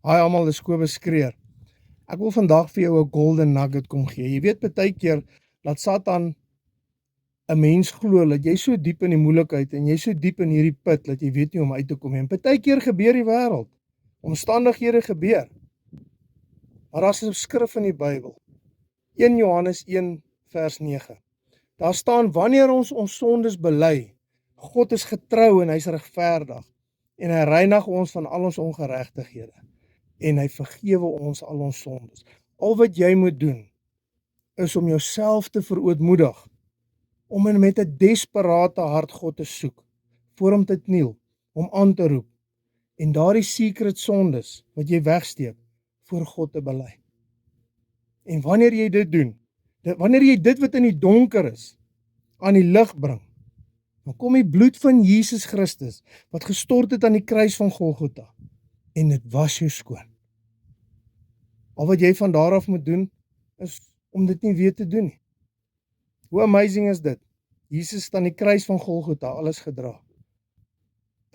Hi almal, dis Kobus Skreer. Ek wil vandag vir jou 'n golden nugget kom gee. Jy weet baie keer dat Satan 'n mens glo dat jy so diep in die moeilikheid en jy so diep in hierdie put dat jy weet nie hoe om uit te kom nie. En baie keer gebeur die wêreld. Omstandighede gebeur. Maar daar's 'n skrif in die Bybel. 1 Johannes 1 vers 9. Daar staan wanneer ons sondes bely, God is getrou en hy's regverdig en hy reinig ons van al ons ongeregtighede en hy vergewe ons al ons sondes. Al wat jy moet doen is om jouself te verootmoedig om met 'n desperate hart God te soek, voor hom te kniel, hom aan te roep en daardie secret sondes wat jy wegsteek voor God te bely. En wanneer jy dit doen, wanneer jy dit wat in die donker is aan die lig bring, dan kom die bloed van Jesus Christus wat gestort het aan die kruis van Golgotha en dit was jou skoon. Al wat jy van daar af moet doen is om dit nie weer te doen nie. Hoe amazing is dit? Jesus het aan die kruis van Golgotha alles gedra.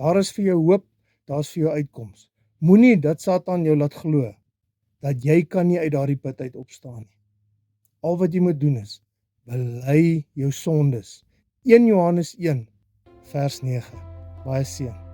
Daar is vir jou hoop, daar is vir jou uitkoms. Moenie dat Satan jou laat glo dat jy kan nie uit daardie put uit opstaan nie. Al wat jy moet doen is bely jou sondes. 1 Johannes 1 vers 9. Baie seën.